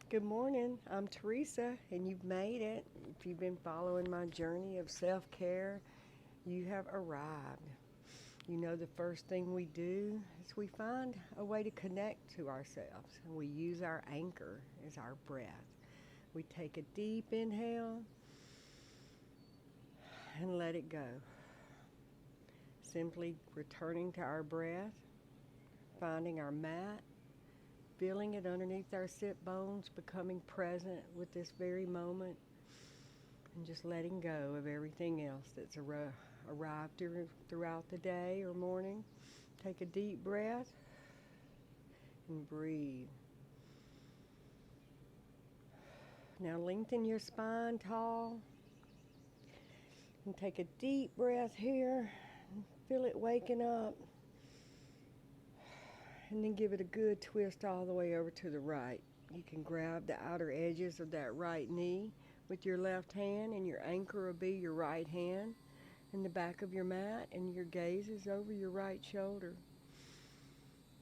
Good morning. I'm Teresa, and you've made it. If you've been following my journey of self care, you have arrived. You know, the first thing we do is we find a way to connect to ourselves, and we use our anchor as our breath. We take a deep inhale and let it go. Simply returning to our breath, finding our mat, feeling it underneath our sit bones, becoming present with this very moment, and just letting go of everything else that's arrived throughout the day or morning. Take a deep breath and breathe. Now lengthen your spine tall and take a deep breath here. Feel it waking up. And then give it a good twist all the way over to the right. You can grab the outer edges of that right knee with your left hand, and your anchor will be your right hand in the back of your mat, and your gaze is over your right shoulder.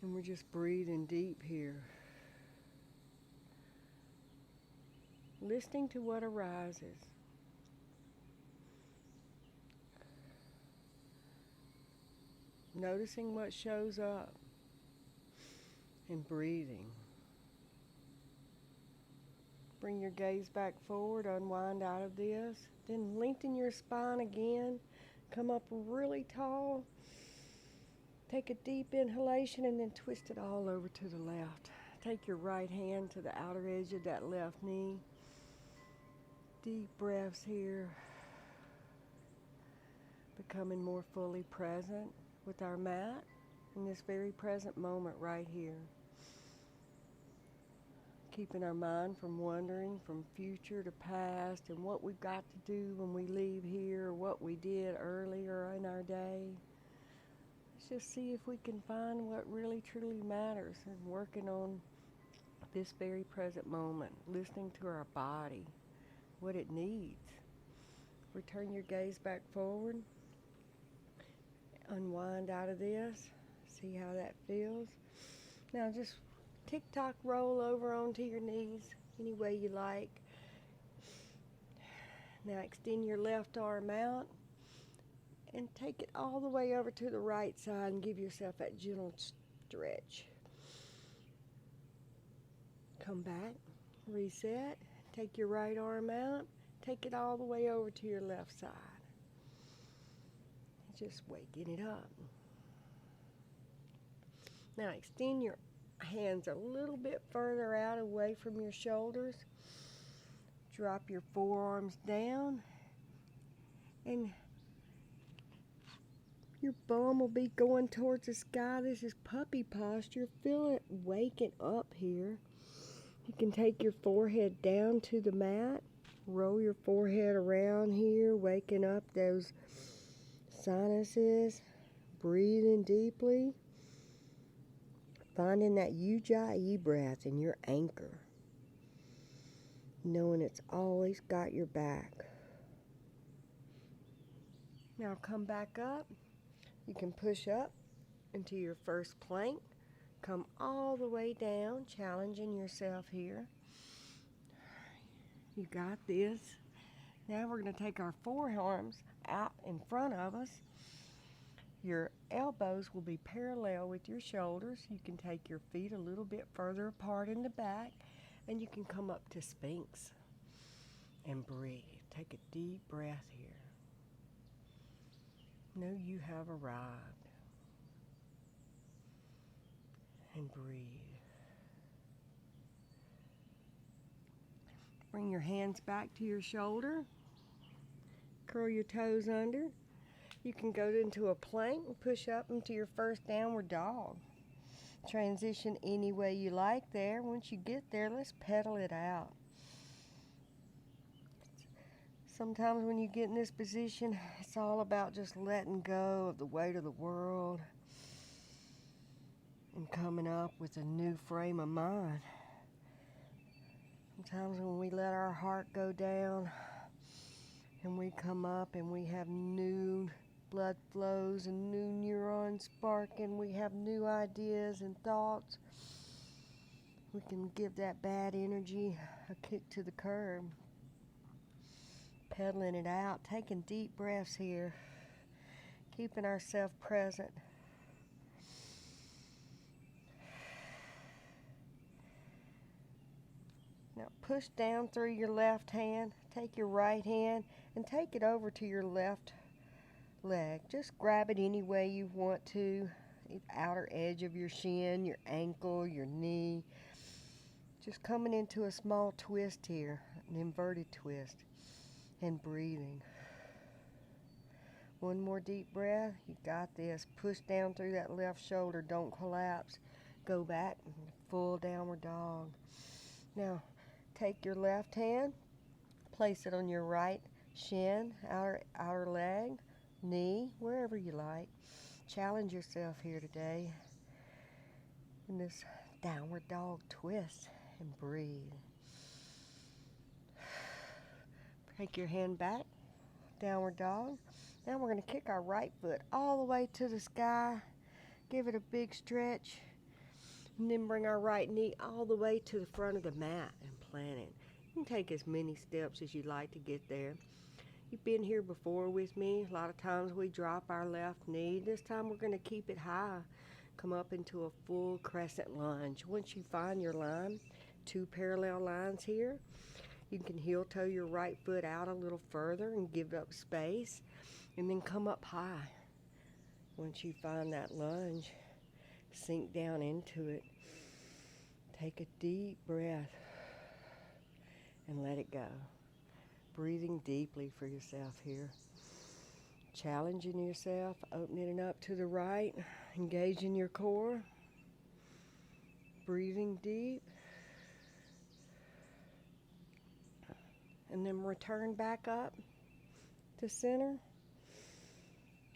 And we're just breathing deep here. Listening to what arises. Noticing what shows up. And breathing. Bring your gaze back forward, unwind out of this. Then lengthen your spine again. Come up really tall. Take a deep inhalation and then twist it all over to the left. Take your right hand to the outer edge of that left knee. Deep breaths here. Becoming more fully present with our mat in this very present moment right here. Keeping our mind from wandering from future to past and what we've got to do when we leave here, or what we did earlier in our day. Let's just see if we can find what really truly matters and working on this very present moment, listening to our body, what it needs. Return your gaze back forward. Unwind out of this. See how that feels. Now just tick-tock roll over onto your knees any way you like. Now extend your left arm out and take it all the way over to the right side and give yourself that gentle stretch. Come back, reset, take your right arm out, take it all the way over to your left side. Just waking it up. Now extend your hands a little bit further out away from your shoulders. Drop your forearms down and your bum will be going towards the sky. This is puppy posture. Feel it waking up here. You can take your forehead down to the mat. Roll your forehead around here, waking up those sinuses. Breathing deeply. Finding that ujjayi breath in your anchor. Knowing it's always got your back. Now come back up. You can push up into your first plank. Come all the way down, challenging yourself here. You got this. Now we're going to take our forearms out in front of us. Your elbows will be parallel with your shoulders. You can take your feet a little bit further apart in the back, and you can come up to Sphinx and breathe. Take a deep breath here. Know you have arrived. And breathe. Bring your hands back to your shoulder. Curl your toes under. You can go into a plank and push up into your first downward dog. Transition any way you like there. Once you get there, let's pedal it out. Sometimes when you get in this position, it's all about just letting go of the weight of the world and coming up with a new frame of mind. Sometimes when we let our heart go down and we come up and we have new blood flows and new neurons sparking, we have new ideas and thoughts. We can give that bad energy a kick to the curb. Pedaling it out, taking deep breaths here, keeping ourselves present. Now push down through your left hand, take your right hand and take it over to your left leg. Just grab it any way you want to, the outer edge of your shin, your ankle, your knee. Just coming into a small twist here, an inverted twist, and breathing. One more deep breath. You got this. Push down through that left shoulder. Don't collapse. Go back, full downward dog. Now, take your left hand, place it on your right shin, outer leg, knee, wherever you like. Challenge yourself here today in this downward dog twist and breathe. Take your hand back, downward dog. Now we're going to kick our right foot all the way to the sky. Give it a big stretch. And then bring our right knee all the way to the front of the mat and plant it. You can take as many steps as you like to get there. You've been here before with me. A lot of times we drop our left knee. This time we're going to keep it high. Come up into a full crescent lunge. Once you find your line, 2 parallel lines here, you can heel toe your right foot out a little further and give up space. And then come up high. Once you find that lunge, sink down into it. Take a deep breath and let it go. Breathing deeply for yourself here. Challenging yourself, opening it up to the right, engaging your core. Breathing deep. And then return back up to center.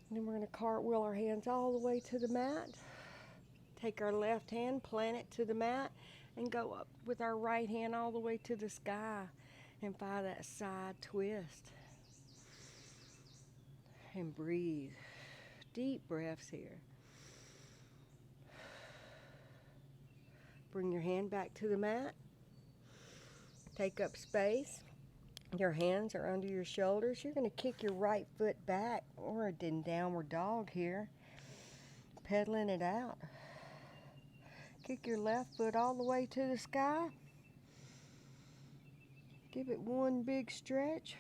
And then we're going to cartwheel our hands all the way to the mat. Take our left hand, plant it to the mat, and go up with our right hand all the way to the sky and find that side twist. And breathe. Deep breaths here. Bring your hand back to the mat. Take up space. Your hands are under your shoulders. You're going to kick your right foot back or in downward dog here. Pedaling it out. Kick your left foot all the way to the sky. Give it one big stretch.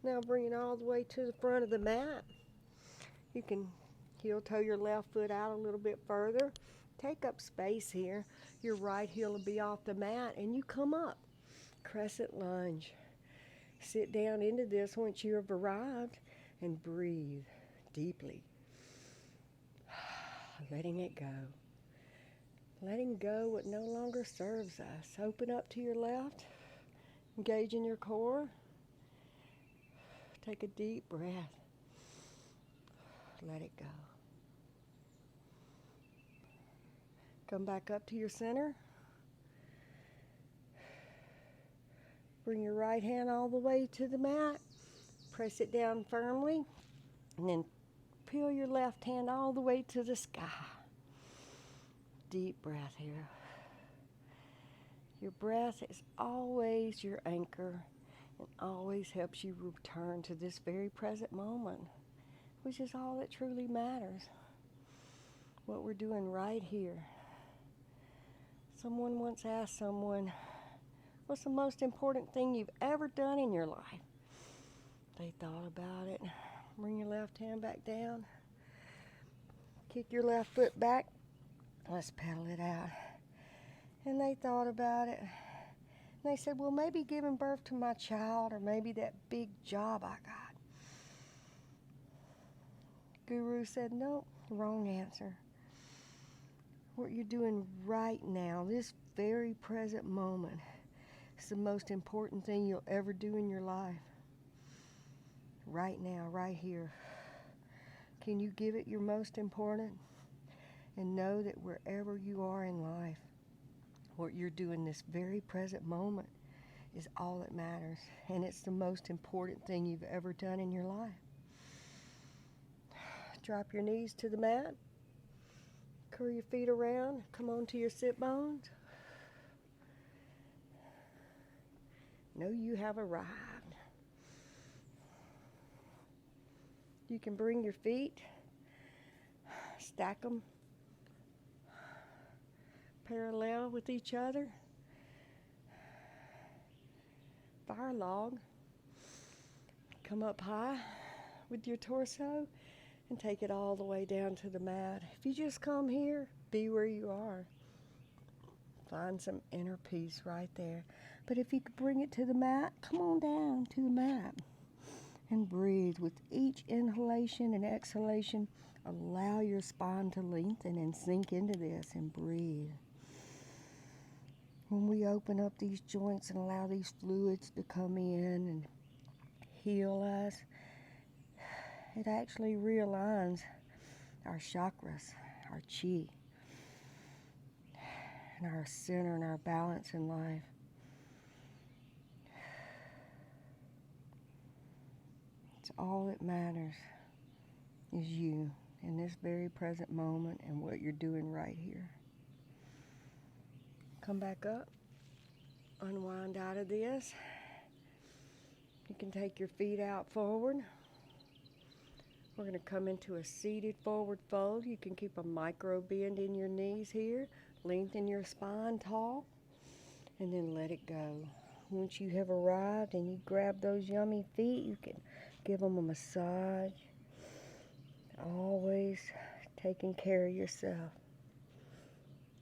Now bring it all the way to the front of the mat. You can heel toe your left foot out a little bit further. Take up space here. Your right heel will be off the mat and you come up. Crescent lunge. Sit down into this once you have arrived and breathe deeply. Letting it go. Letting go what no longer serves us. Open up to your left. Engage in your core. Take a deep breath. Let it go. Come back up to your center. Bring your right hand all the way to the mat. Press it down firmly. And then peel your left hand all the way to the sky. Deep breath here. Your breath is always your anchor and always helps you return to this very present moment, which is all that truly matters. What we're doing right here. Someone once asked someone, what's the most important thing you've ever done in your life? They thought about it. Bring your left hand back down. Kick your left foot back. Let's pedal it out. And they thought about it. And they said, well, maybe giving birth to my child or maybe that big job I got. Guru said, nope, wrong answer. What you're doing right now, this very present moment, is the most important thing you'll ever do in your life. Right now, right here. Can you give it your most important? And know that wherever you are in life, what you're doing this very present moment is all that matters. And it's the most important thing you've ever done in your life. Drop your knees to the mat. Curl your feet around. Come on to your sit bones. Know you have arrived. You can bring your feet, stack them parallel with each other. Fire log. Come up high with your torso and take it all the way down to the mat. If you just come here, be where you are. Find some inner peace right there. But if you could bring it to the mat, come on down to the mat and breathe. With each inhalation and exhalation, allow your spine to lengthen and sink into this and breathe. When we open up these joints and allow these fluids to come in and heal us, it actually realigns our chakras, our chi, and our center and our balance in life. It's all that matters is you in this very present moment and what you're doing right here. Come back up, unwind out of this. You can take your feet out forward. We're going to come into a seated forward fold. You can keep a micro bend in your knees here. Lengthen your spine tall, and then let it go. Once you have arrived and you grab those yummy feet, you can give them a massage. Always taking care of yourself.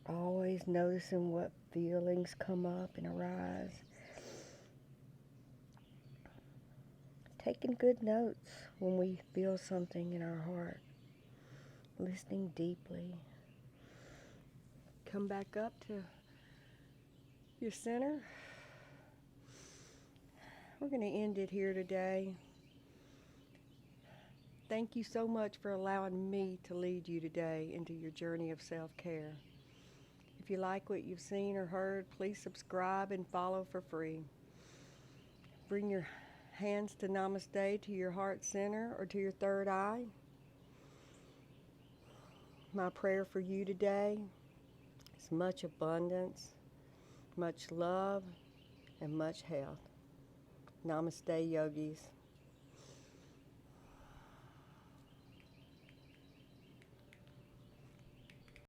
Always noticing what feelings come up and arise. Taking good notes when we feel something in our heart. Listening deeply. Come back up to your center. We're going to end it here today. Thank you so much for allowing me to lead you today into your journey of self-care. If you like what you've seen or heard, please subscribe and follow for free. Bring your hands to Namaste, to your heart center or to your third eye. My prayer for you today is much abundance, much love, and much health. Namaste, yogis.